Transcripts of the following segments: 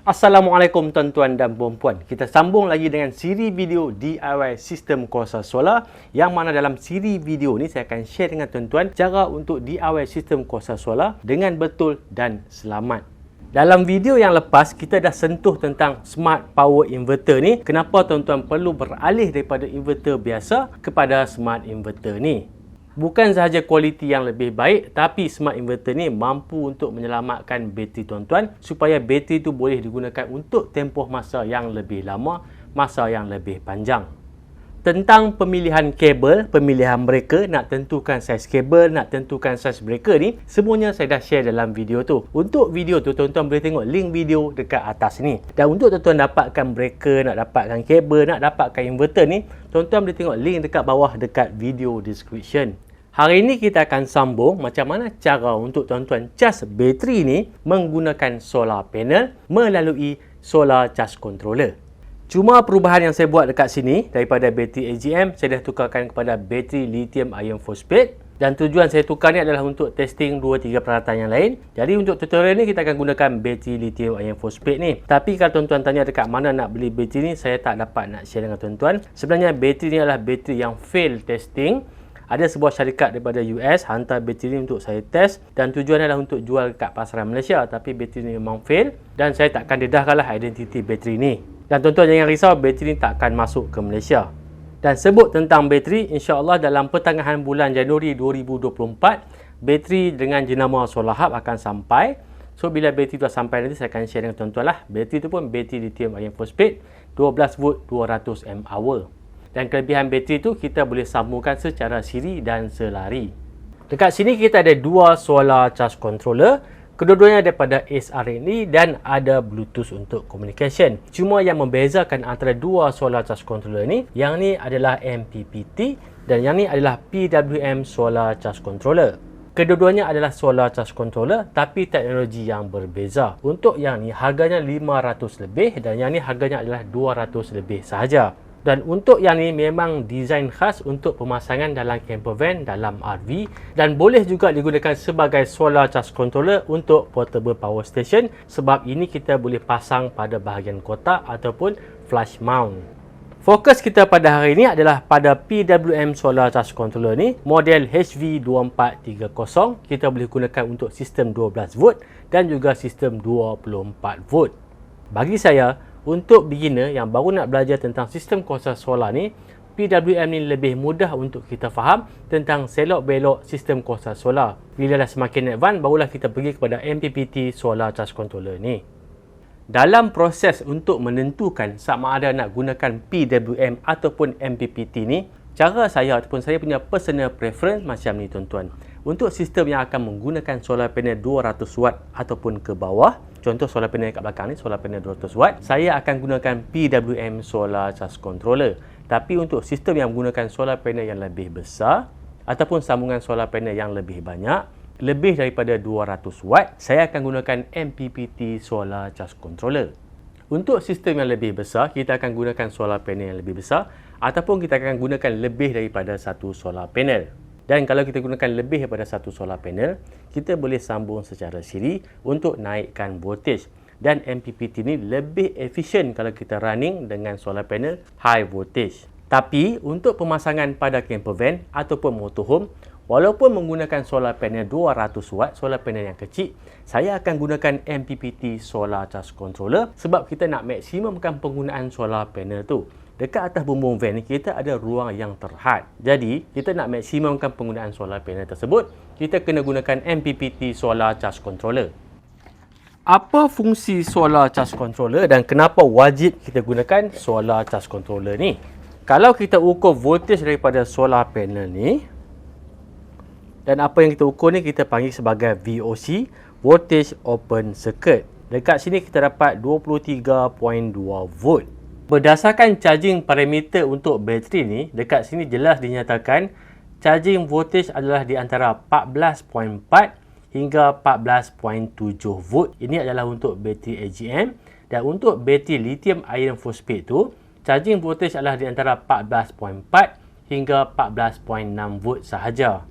Assalamualaikum tuan-tuan dan puan-puan. Kita sambung lagi dengan siri video DIY sistem kuasa solar, yang mana dalam siri video ni saya akan share dengan tuan-tuan cara untuk DIY sistem kuasa solar dengan betul dan selamat. Dalam video yang lepas kita dah sentuh tentang smart power inverter ni. Kenapa tuan-tuan perlu beralih daripada inverter biasa kepada smart inverter ni? Bukan sahaja kualiti yang lebih baik, tapi smart inverter ni mampu untuk menyelamatkan bateri tuan-tuan, supaya bateri tu boleh digunakan untuk tempoh masa yang lebih lama, masa yang lebih panjang. Tentang pemilihan kabel, pemilihan breaker, nak tentukan saiz kabel, nak tentukan saiz breaker ni, semuanya saya dah share dalam video tu. Untuk video tu tuan-tuan boleh tengok link video dekat atas ni. Dan untuk tuan-tuan dapatkan breaker, nak dapatkan kabel, nak dapatkan inverter ni, tuan-tuan boleh tengok link dekat bawah dekat video description. Hari ini kita akan sambung macam mana cara untuk tuan-tuan cas bateri ni menggunakan solar panel melalui solar charge controller. Cuma perubahan yang saya buat dekat sini, daripada bateri AGM saya dah tukarkan kepada bateri lithium iron phosphate. Dan tujuan saya tukar ni adalah untuk testing 2-3 peralatan yang lain. Jadi untuk tutorial ni kita akan gunakan bateri lithium iron phosphate ni. Tapi kalau tuan-tuan tanya dekat mana nak beli bateri ni, saya tak dapat nak share dengan tuan-tuan. Sebenarnya bateri ni adalah bateri yang fail testing. Ada sebuah syarikat daripada US hantar bateri ni untuk saya test, dan tujuannya adalah untuk jual dekat pasaran Malaysia. Tapi bateri ni memang fail dan saya takkan dedahkanlah identiti bateri ni. Dan tuan-tuan jangan risau, bateri ni takkan masuk ke Malaysia. Dan sebut tentang bateri, insya-Allah dalam pertengahan bulan Januari 2024 bateri dengan jenama Solar Hub akan sampai. So bila bateri tu dah sampai nanti saya akan share dengan tuan-tuan lah. Bateri tu pun bateri lithium iron phosphate 12 volt 200 mAh. Dan kelebihan bateri tu kita boleh sambungkan secara siri dan selari. Dekat sini kita ada dua solar charge controller. Kedua-duanya daripada SRNE dan ada Bluetooth untuk communication. Cuma yang membezakan antara dua solar charge controller ni, yang ni adalah MPPT dan yang ni adalah PWM solar charge controller. Kedua-duanya adalah solar charge controller tapi teknologi yang berbeza. Untuk yang ni harganya 500 lebih dan yang ni harganya adalah 200 lebih sahaja. Dan untuk yang ni memang desain khas untuk pemasangan dalam campervan, dalam RV, dan boleh juga digunakan sebagai solar charge controller untuk portable power station, sebab ini kita boleh pasang pada bahagian kotak ataupun flush mount. Fokus kita pada hari ini adalah pada PWM solar charge controller ni, model HV2430. Kita boleh gunakan untuk sistem 12 volt dan juga sistem 24 volt. Bagi saya, untuk beginner yang baru nak belajar tentang sistem kuasa solar ni, PWM ni lebih mudah untuk kita faham tentang selok-belok sistem kuasa solar. Bila dah semakin advance, barulah kita pergi kepada MPPT solar charge controller ni. Dalam proses untuk menentukan sama ada nak gunakan PWM ataupun MPPT ni, cara saya ataupun saya punya personal preference macam ni tuan-tuan. Untuk sistem yang akan menggunakan solar panel 200 watt ataupun ke bawah, contoh solar panel kat belakang ni, solar panel 200 watt, saya akan gunakan PWM solar charge controller. Tapi untuk sistem yang menggunakan solar panel yang lebih besar ataupun sambungan solar panel yang lebih banyak, lebih daripada 200 watt, saya akan gunakan MPPT solar charge controller. Untuk sistem yang lebih besar, kita akan gunakan solar panel yang lebih besar ataupun kita akan gunakan lebih daripada satu solar panel. Dan kalau kita gunakan lebih daripada satu solar panel, kita boleh sambung secara siri untuk naikkan voltage. Dan MPPT ni lebih efisien kalau kita running dengan solar panel high voltage. Tapi untuk pemasangan pada campervan ataupun motorhome, walaupun menggunakan solar panel 200 watt, solar panel yang kecil, saya akan gunakan MPPT solar charge controller sebab kita nak maksimumkan penggunaan solar panel tu. Dekat atas bumbung van ni kita ada ruang yang terhad. Jadi, kita nak maksimumkan penggunaan solar panel tersebut, kita kena gunakan MPPT solar charge controller. Apa fungsi solar charge controller dan kenapa wajib kita gunakan solar charge controller ni? Kalau kita ukur voltage daripada solar panel ni, dan apa yang kita ukur ni kita panggil sebagai VOC, voltage open circuit. Dekat sini kita dapat 23.2 volt. Berdasarkan charging parameter untuk bateri ni, dekat sini jelas dinyatakan charging voltage adalah di antara 14.4 hingga 14.7 volt. Ini adalah untuk bateri AGM, dan untuk bateri lithium iron phosphate tu, charging voltage adalah di antara 14.4 hingga 14.6 volt sahaja.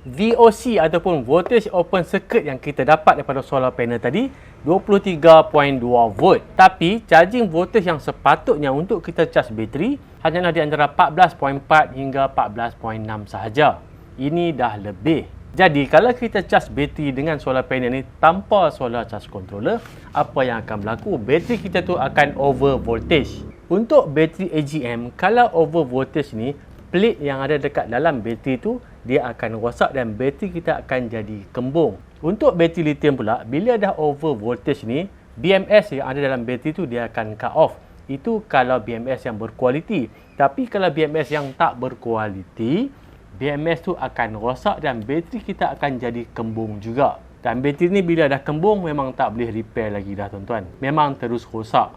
VOC ataupun voltage open circuit yang kita dapat daripada solar panel tadi 23.2 volt. Tapi charging voltage yang sepatutnya untuk kita cas bateri hanyalah di antara 14.4 hingga 14.6 sahaja. Ini dah lebih. Jadi kalau kita cas bateri dengan solar panel ni tanpa solar charge controller, apa yang akan berlaku? Bateri kita tu akan over voltage. Untuk bateri AGM, kalau over voltage ni, plate yang ada dekat dalam bateri tu dia akan rosak dan bateri kita akan jadi kembung. Untuk bateri lithium pula, bila dah over voltage ni, BMS yang ada dalam bateri tu dia akan cut off. Itu kalau BMS yang berkualiti. Tapi kalau BMS yang tak berkualiti, BMS tu akan rosak dan bateri kita akan jadi kembung juga. Dan bateri ni bila dah kembung memang tak boleh repair lagi dah tuan-tuan. Memang terus rosak.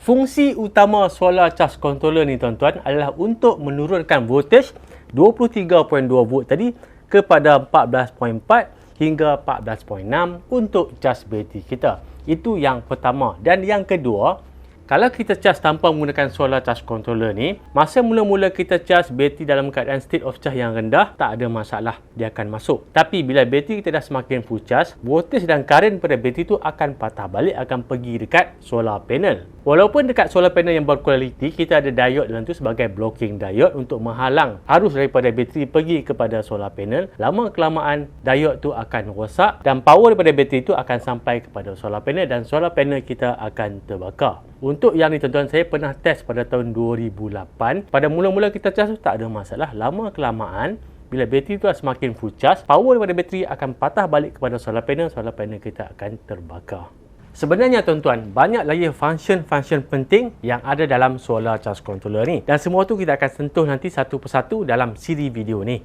Fungsi utama solar charge controller ni tuan-tuan adalah untuk menurunkan voltage 23.2 volt tadi kepada 14.4 hingga 14.6 untuk cas bateri kita. Itu yang pertama. Dan yang kedua, kalau kita cas tanpa menggunakan solar charge controller ni, masa mula-mula kita cas bateri dalam keadaan state of charge yang rendah, tak ada masalah, dia akan masuk. Tapi bila bateri kita dah semakin full charge, voltage dan current pada bateri tu akan patah balik, akan pergi dekat solar panel. Walaupun dekat solar panel yang berkualiti, kita ada diode dalam tu sebagai blocking diode untuk menghalang arus daripada bateri pergi kepada solar panel. Lama kelamaan diode tu akan rosak dan power daripada bateri tu akan sampai kepada solar panel dan solar panel kita akan terbakar. Untuk yang ni tuan-tuan, saya pernah test pada tahun 2008. Pada mula-mula kita charge tu tak ada masalah. Lama kelamaan bila bateri tu semakin full charge, power daripada bateri akan patah balik kepada solar panel kita akan terbakar. Sebenarnya tuan-tuan, banyak lagi function-function penting yang ada dalam solar charge controller ni. Dan semua tu kita akan sentuh nanti satu persatu dalam siri video ni.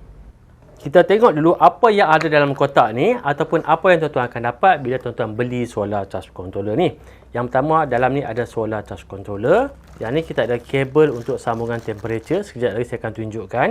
Kita tengok dulu apa yang ada dalam kotak ni ataupun apa yang tuan-tuan akan dapat bila tuan-tuan beli solar charge controller ni. Yang pertama, dalam ni ada solar charge controller. Yang ni kita ada kabel untuk sambungan temperature. Sekejap lagi saya akan tunjukkan.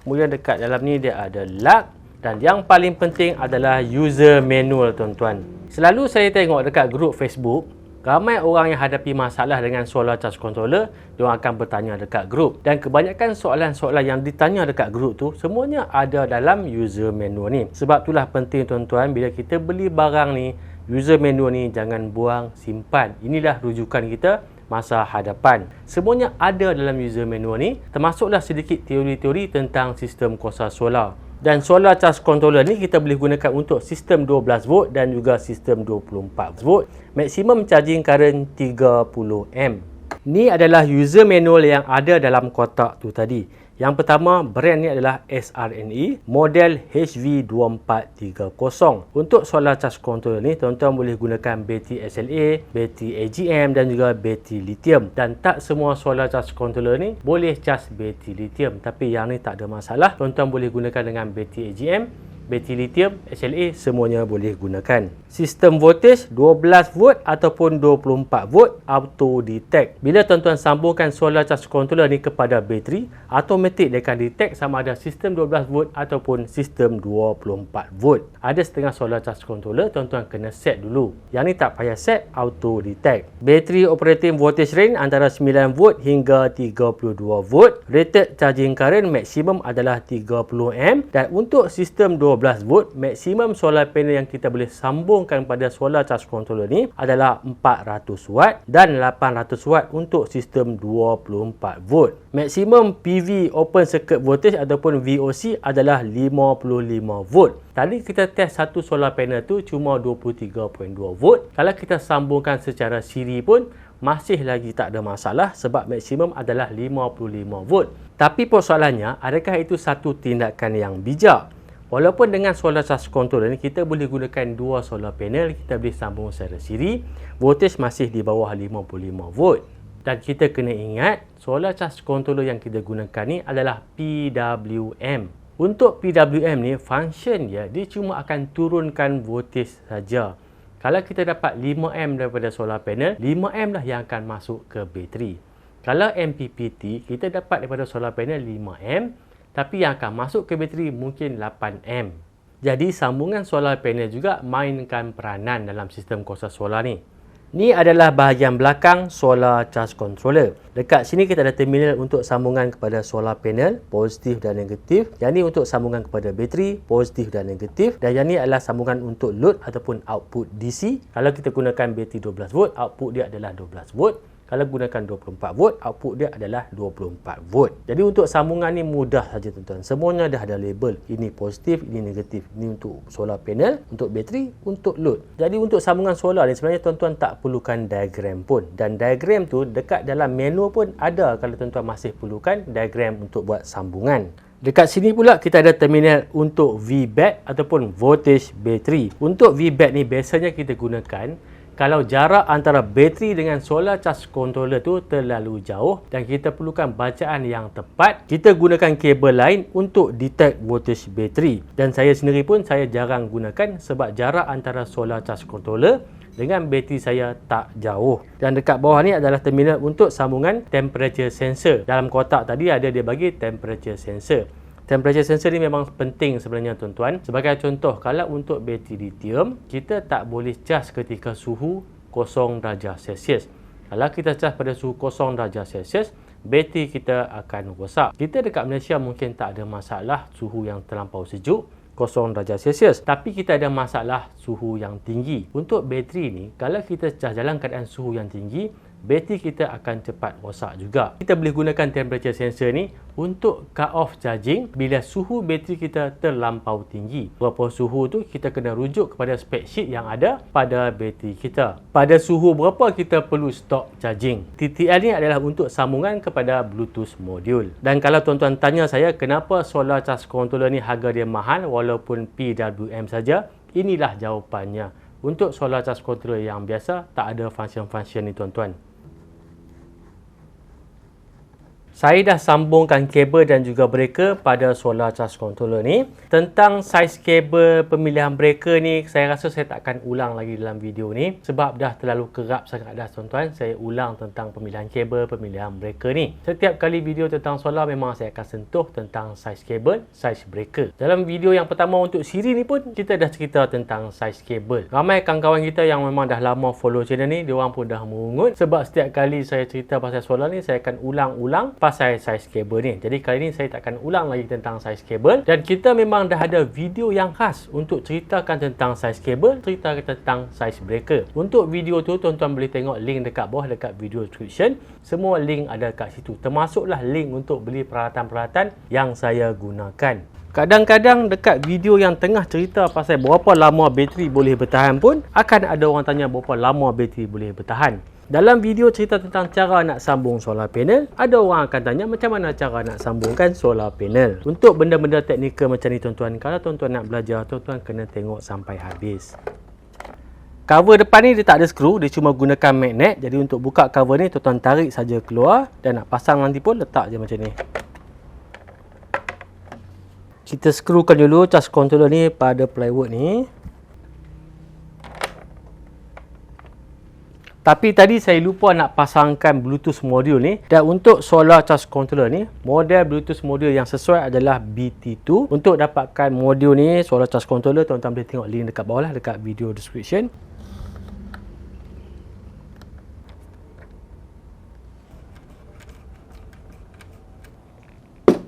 Kemudian dekat dalam ni dia ada lug. Dan yang paling penting adalah user manual tuan-tuan. Selalu saya tengok dekat grup Facebook, ramai orang yang hadapi masalah dengan solar charge controller, diorang akan bertanya dekat grup. Dan kebanyakan soalan-soalan yang ditanya dekat grup tu, semuanya ada dalam user manual ni. Sebab itulah penting tuan-tuan, bila kita beli barang ni, user manual ni jangan buang, simpan. Inilah rujukan kita masa hadapan. Semuanya ada dalam user manual ni, termasuklah sedikit teori-teori tentang sistem kuasa solar. Dan solar charge controller ni kita boleh gunakan untuk sistem 12 volt dan juga sistem 24 volt. Maksimum charging current 30 amp. Ni adalah user manual yang ada dalam kotak tu tadi. Yang pertama, brand ni adalah SRNE, model HV2430. Untuk solar charge controller ni, tuan-tuan boleh gunakan bateri SLA, bateri AGM dan juga bateri lithium. Dan tak semua solar charge controller ni boleh charge bateri lithium. Tapi yang ni tak ada masalah. Tuan-tuan boleh gunakan dengan bateri AGM, bateri lithium, SLA, semuanya boleh gunakan. Sistem voltage 12 volt ataupun 24 volt auto detect. Bila tuan-tuan sambungkan solar charge controller ni kepada bateri, automatik dia akan detect sama ada sistem 12 volt ataupun sistem 24 volt. Ada setengah solar charge controller tuan-tuan kena set dulu. Yang ni tak payah set, auto detect. Bateri operating voltage range antara 9 volt hingga 32 volt. Rated charging current maksimum adalah 30 amp dan untuk sistem 12 volt, maksimum solar panel yang kita boleh sambungkan pada solar charge controller ni adalah 400 watt dan 800 watt untuk sistem 24 volt. Maksimum PV open circuit voltage ataupun VOC adalah 55 volt. Tadi kita test satu solar panel tu cuma 23.2 volt. Kalau kita sambungkan secara siri pun masih lagi tak ada masalah sebab maksimum adalah 55 volt. Tapi persoalannya, adakah itu satu tindakan yang bijak? Walaupun dengan solar charge controller ni kita boleh gunakan dua solar panel, kita boleh sambung secara siri, voltage masih di bawah 55 volt. Dan kita kena ingat, solar charge controller yang kita gunakan ni adalah PWM. Untuk PWM ni, function dia cuma akan turunkan voltage saja. Kalau kita dapat 5 amp daripada solar panel, 5 amp lah yang akan masuk ke bateri. Kalau MPPT, kita dapat daripada solar panel 5 amp, tapi yang akan masuk ke bateri mungkin 8 amp. Jadi sambungan solar panel juga mainkan peranan dalam sistem kuasa solar ni. Ni adalah bahagian belakang solar charge controller. Dekat sini kita ada terminal untuk sambungan kepada solar panel, positif dan negatif. Yang ni untuk sambungan kepada bateri, positif dan negatif. Dan yang ni adalah sambungan untuk load ataupun output DC. Kalau kita gunakan bateri 12 volt, output dia adalah 12 volt. Kalau gunakan 24 volt, output dia adalah 24 volt. Jadi untuk sambungan ni mudah saja tuan-tuan. Semuanya dah ada label. Ini positif, ini negatif. Ini untuk solar panel, untuk bateri, untuk load. Jadi untuk sambungan solar ni sebenarnya tuan-tuan tak perlukan diagram pun. Dan diagram tu dekat dalam menu pun ada kalau tuan-tuan masih perlukan diagram untuk buat sambungan. Dekat sini pula kita ada terminal untuk VBAT ataupun voltage battery. Untuk VBAT ni biasanya kita gunakan kalau jarak antara bateri dengan solar charge controller tu terlalu jauh dan kita perlukan bacaan yang tepat, kita gunakan kabel lain untuk detect voltage bateri. Dan saya sendiri pun saya jarang gunakan sebab jarak antara solar charge controller dengan bateri saya tak jauh. Dan dekat bawah ni adalah terminal untuk sambungan temperature sensor. Dalam kotak tadi ada dia bagi temperature sensor. Temperature sensor ni memang penting sebenarnya tuan-tuan. Sebagai contoh, kalau untuk bateri lithium, kita tak boleh cas ketika suhu 0 darjah Celsius. Kalau kita cas pada suhu 0 darjah Celsius, bateri kita akan rosak. Kita dekat Malaysia mungkin tak ada masalah suhu yang terlampau sejuk, 0 darjah Celsius. Tapi kita ada masalah suhu yang tinggi. Untuk bateri ni, kalau kita cas dalam keadaan suhu yang tinggi, bateri kita akan cepat rosak juga. Kita boleh gunakan temperature sensor ni untuk cut off charging bila suhu bateri kita terlampau tinggi. Berapa suhu tu kita kena rujuk kepada spec sheet yang ada pada bateri kita. Pada suhu berapa kita perlu stop charging. TTL ni adalah untuk sambungan kepada Bluetooth module. Dan kalau tuan-tuan tanya saya kenapa solar charge controller ni harga dia mahal walaupun PWM saja, inilah jawapannya. Untuk solar charge controller yang biasa tak ada function-function ni tuan-tuan. Saya dah sambungkan kabel dan juga breaker pada solar charge controller ni. Tentang saiz kabel pemilihan breaker ni, saya rasa saya tak akan ulang lagi dalam video ni. Sebab dah terlalu kerap sangat dah tuan-tuan. Saya ulang tentang pemilihan kabel, pemilihan breaker ni. Setiap kali video tentang solar memang saya akan sentuh tentang saiz kabel, saiz breaker. Dalam video yang pertama untuk siri ni pun, kita dah cerita tentang saiz kabel. Ramai kawan-kawan kita yang memang dah lama follow channel ni, diorang pun dah merungut. Sebab setiap kali saya cerita pasal solar ni, saya akan ulang-ulang pasal saiz kabel ni. Jadi kali ni saya tak akan ulang lagi tentang saiz kabel. Dan kita memang dah ada video yang khas untuk ceritakan tentang saiz kabel, ceritakan tentang saiz breaker. Untuk video tu tuan-tuan boleh tengok link dekat bawah dekat video description. Semua link ada kat situ. Termasuklah link untuk beli peralatan-peralatan yang saya gunakan. Kadang-kadang dekat video yang tengah cerita pasal berapa lama bateri boleh bertahan pun, akan ada orang tanya berapa lama bateri boleh bertahan. Dalam video cerita tentang cara nak sambung solar panel, ada orang akan tanya macam mana cara nak sambungkan solar panel. Untuk benda-benda teknikal macam ni tuan-tuan, kalau tuan-tuan nak belajar, tuan-tuan kena tengok sampai habis. Cover depan ni dia tak ada skru, dia cuma gunakan magnet. Jadi untuk buka cover ni, tuan-tuan tarik saja keluar dan nak pasang nanti pun letak je macam ni. Kita skrukan dulu charge controller ni pada plywood ni. Tapi tadi saya lupa nak pasangkan Bluetooth module ni. Dan untuk solar charge controller ni, model Bluetooth module yang sesuai adalah BT2. Untuk dapatkan modul ni, solar charge controller, tuan-tuan boleh tengok link dekat bawah lah, dekat video description.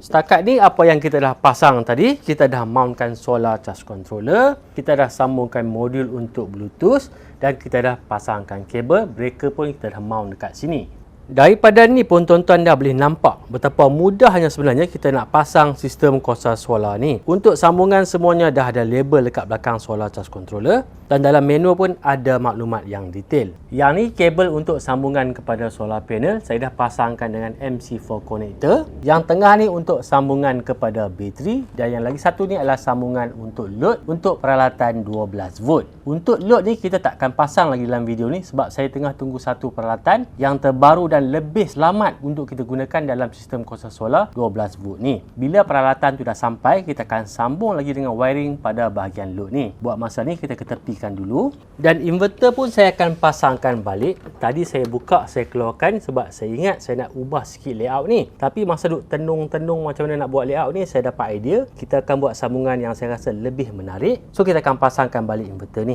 Setakat ni apa yang kita dah pasang tadi, kita dah mountkan solar charge controller, kita dah sambungkan modul untuk Bluetooth dan kita dah pasangkan kabel, breaker pun kita dah mount dekat sini. Daripada ni pun tuan-tuan dah boleh nampak betapa mudahnya sebenarnya kita nak pasang sistem kuasa solar ni. Untuk sambungan semuanya dah ada label dekat belakang solar charge controller dan dalam menu pun ada maklumat yang detail. Yang ni kabel untuk sambungan kepada solar panel, saya dah pasangkan dengan MC4 connector. Yang tengah ni untuk sambungan kepada bateri dan yang lagi satu ni adalah sambungan untuk load untuk peralatan 12 volt. Untuk load ni kita tak akan pasang lagi dalam video ni sebab saya tengah tunggu satu peralatan yang terbaru dan lebih selamat untuk kita gunakan dalam sistem kuasa solar 12 volt ni. Bila peralatan tu dah sampai, kita akan sambung lagi dengan wiring pada bahagian load ni. Buat masa ni kita ketepikan dulu. Dan inverter pun saya akan pasangkan balik. Tadi saya buka, saya keluarkan sebab saya ingat saya nak ubah sikit layout ni. Tapi masa duk tenung-tenung macam mana nak buat layout ni, saya dapat idea. Kita akan buat sambungan yang saya rasa lebih menarik. So kita akan pasangkan balik inverter ni.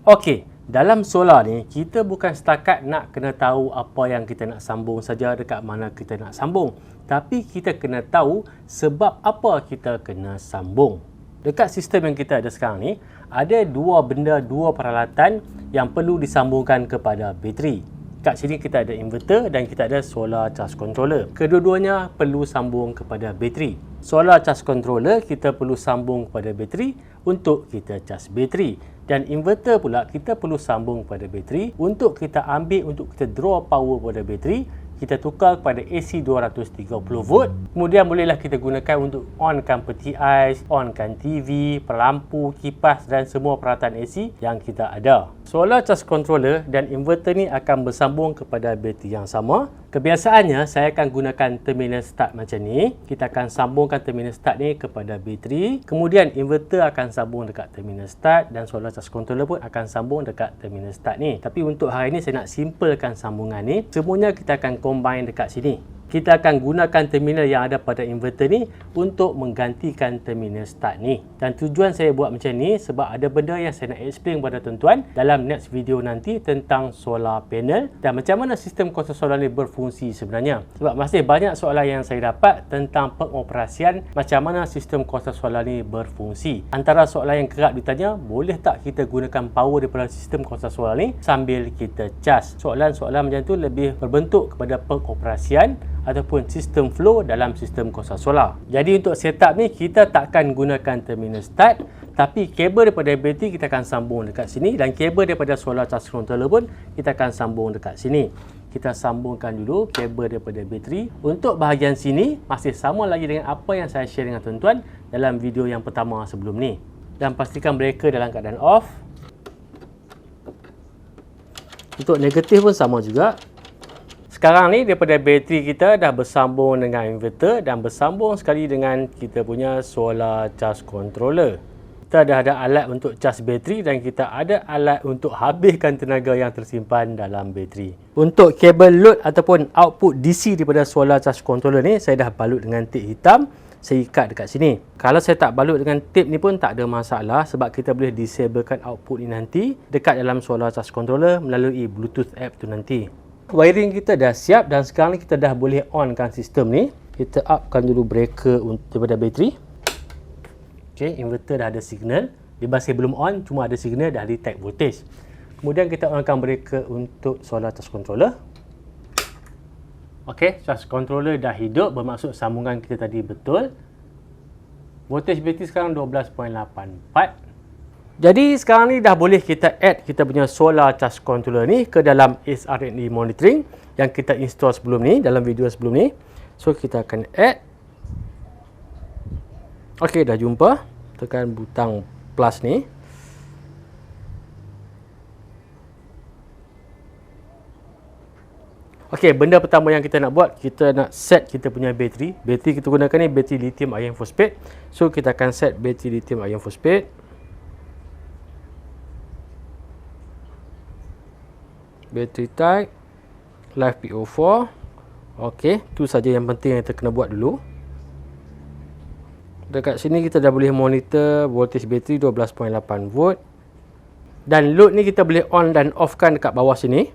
Okey. Dalam solar ni, kita bukan setakat nak kena tahu apa yang kita nak sambung saja, dekat mana kita nak sambung. Tapi kita kena tahu sebab apa kita kena sambung. Dekat sistem yang kita ada sekarang ni, ada dua peralatan yang perlu disambungkan kepada bateri. Kat sini kita ada inverter dan kita ada solar charge controller. Kedua-duanya perlu sambung kepada bateri. Solar charge controller kita perlu sambung kepada bateri untuk kita charge bateri. Dan inverter pula kita perlu sambung kepada bateri untuk kita ambil, untuk kita draw power pada bateri. Kita tukar kepada AC 230 volt. Kemudian bolehlah kita gunakan untuk onkan peti ais, onkan TV, pelampu, kipas dan semua peralatan AC yang kita ada. Solar charge controller dan inverter ni akan bersambung kepada bateri yang sama. Kebiasaannya saya akan gunakan terminal start macam ni. Kita akan sambungkan terminal start ni kepada bateri. Kemudian inverter akan sambung dekat terminal start dan solar charge controller pun akan sambung dekat terminal start ni. Tapi untuk hari ni saya nak simplekan sambungan ni. Semuanya kita akan combine dekat sini. Kita akan gunakan terminal yang ada pada inverter ni untuk menggantikan terminal start ni. Dan tujuan saya buat macam ni sebab ada benda yang saya nak explain kepada tuan-tuan dalam next video nanti tentang solar panel dan macam mana sistem kuasa solar ni berfungsi sebenarnya. Sebab masih banyak soalan yang saya dapat tentang pengoperasian macam mana sistem kuasa solar ni berfungsi. Antara soalan yang kerap ditanya, boleh tak kita gunakan power daripada sistem kuasa solar ni sambil kita charge? Soalan-soalan macam tu lebih berbentuk kepada pengoperasian ataupun sistem flow dalam sistem kuasa solar. Jadi untuk setup ni kita takkan gunakan terminal start, tapi kabel daripada bateri kita akan sambung dekat sini dan kabel daripada solar charge controller pun kita akan sambung dekat sini. Kita sambungkan dulu kabel daripada bateri. Untuk bahagian sini masih sama lagi dengan apa yang saya share dengan tuan-tuan dalam video yang pertama sebelum ni. Dan pastikan breaker dalam keadaan off. Untuk negatif pun sama juga. Sekarang ni daripada bateri kita dah bersambung dengan inverter dan bersambung sekali dengan kita punya solar charge controller. Kita dah ada alat untuk charge bateri dan kita ada alat untuk habiskan tenaga yang tersimpan dalam bateri. Untuk kabel load ataupun output DC daripada solar charge controller ni saya dah balut dengan tip hitam. Saya ikat dekat sini. Kalau saya tak balut dengan tip ni pun tak ada masalah sebab kita boleh disablekan output ni nanti dekat dalam solar charge controller melalui Bluetooth app tu nanti. Wiring kita dah siap dan sekarang ni kita dah boleh onkan sistem ni. Kita upkan dulu breaker daripada bateri. Okey, inverter dah ada signal. Dia masih belum on, cuma ada signal dah detect voltage. Kemudian kita onkan breaker untuk solar charge controller. Okey, charge controller dah hidup, bermaksud sambungan kita tadi betul. Voltage bateri sekarang 12.84. Jadi sekarang ni dah boleh kita add kita punya solar charge controller ni ke dalam SRNE monitoring yang kita install sebelum ni, dalam video sebelum ni. So kita akan add. Okey, dah jumpa. Tekan butang plus ni. Okey, benda pertama yang kita nak buat, kita nak set kita punya bateri. Bateri kita gunakan ni bateri lithium iron phosphate. So kita akan set bateri lithium iron phosphate. Battery type live PO4. Okey, tu saja yang penting yang kita kena buat dulu. Dekat sini kita dah boleh monitor voltage bateri 12.8 volt. Dan load ni kita boleh on dan off kan dekat bawah sini.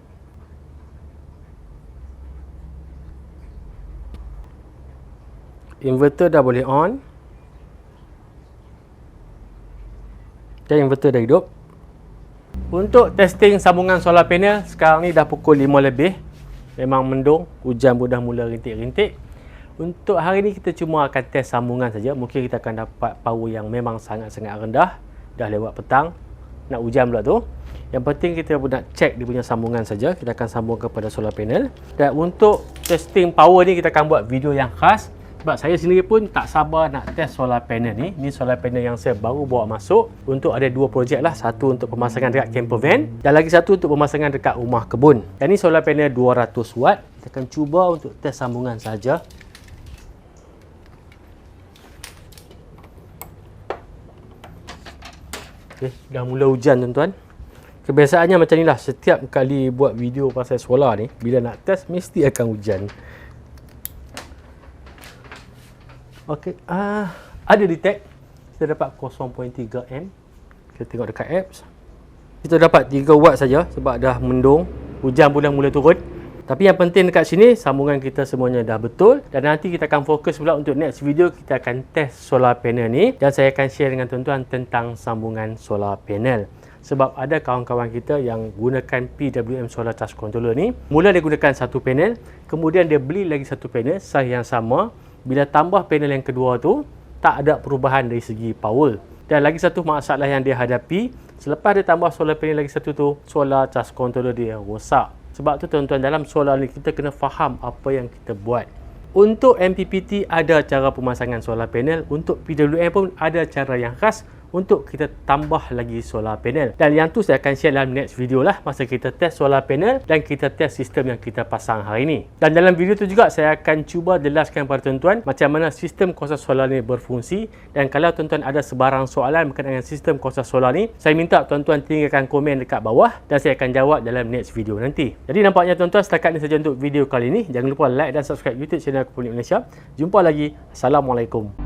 Inverter dah boleh on. Dan inverter dah hidup. Untuk testing sambungan solar panel, sekarang ni dah pukul 5 lebih. Memang mendung, hujan pun dah mula rintik-rintik. Untuk hari ni kita cuma akan test sambungan saja. Mungkin kita akan dapat power yang memang sangat-sangat rendah. Dah lewat petang, nak hujan pula tu. Yang penting kita pun nak check dia punya sambungan saja. Kita akan sambung kepada solar panel. Dan untuk testing power ni kita akan buat video yang khas. Sebab saya sendiri pun tak sabar nak test solar panel ni. Ni solar panel yang saya baru bawa masuk. Untuk ada dua projek lah. Satu untuk pemasangan dekat camper van. Dan lagi satu untuk pemasangan dekat rumah kebun. Dan ni solar panel 200 watt. Kita akan cuba untuk test sambungan saja. Okay, dah mula hujan tuan-tuan. Kebiasaannya macam ni lah. Setiap kali buat video pasal solar ni, bila nak test mesti akan hujan. Okey, ada detect. Kita dapat 0.3 amp. Kita tengok dekat apps. Kita dapat 3 watt saja sebab dah mendung, hujan pun dah mula turun. Tapi yang penting dekat sini, sambungan kita semuanya dah betul. Dan nanti kita akan fokus pula untuk next video, kita akan test solar panel ni. Dan saya akan share dengan tuan-tuan tentang sambungan solar panel. Sebab ada kawan-kawan kita yang gunakan PWM Solar Charge Controller ni. Mula dia gunakan satu panel, kemudian dia beli lagi satu panel, size yang sama. Bila tambah panel yang kedua tu, tak ada perubahan dari segi power. Dan lagi satu masalah yang dia hadapi, selepas dia tambah solar panel lagi satu tu, Solar Charge Controller dia rosak. Sebab tu tuan-tuan, dalam solar ni kita kena faham apa yang kita buat. Untuk MPPT ada cara pemasangan solar panel, untuk PWM pun ada cara yang khas untuk kita tambah lagi solar panel. Dan yang tu saya akan share dalam next video lah, masa kita test solar panel dan kita test sistem yang kita pasang hari ni. Dan dalam video tu juga saya akan cuba jelaskan kepada tuan-tuan macam mana sistem kuasa solar ni berfungsi. Dan kalau tuan-tuan ada sebarang soalan berkaitan dengan sistem kuasa solar ni, saya minta tuan-tuan tinggalkan komen dekat bawah dan saya akan jawab dalam next video nanti. Jadi nampaknya tuan-tuan, setakat ni saja untuk video kali ni. Jangan lupa like dan subscribe YouTube channel Aku Punya Malaysia. Jumpa lagi. Assalamualaikum.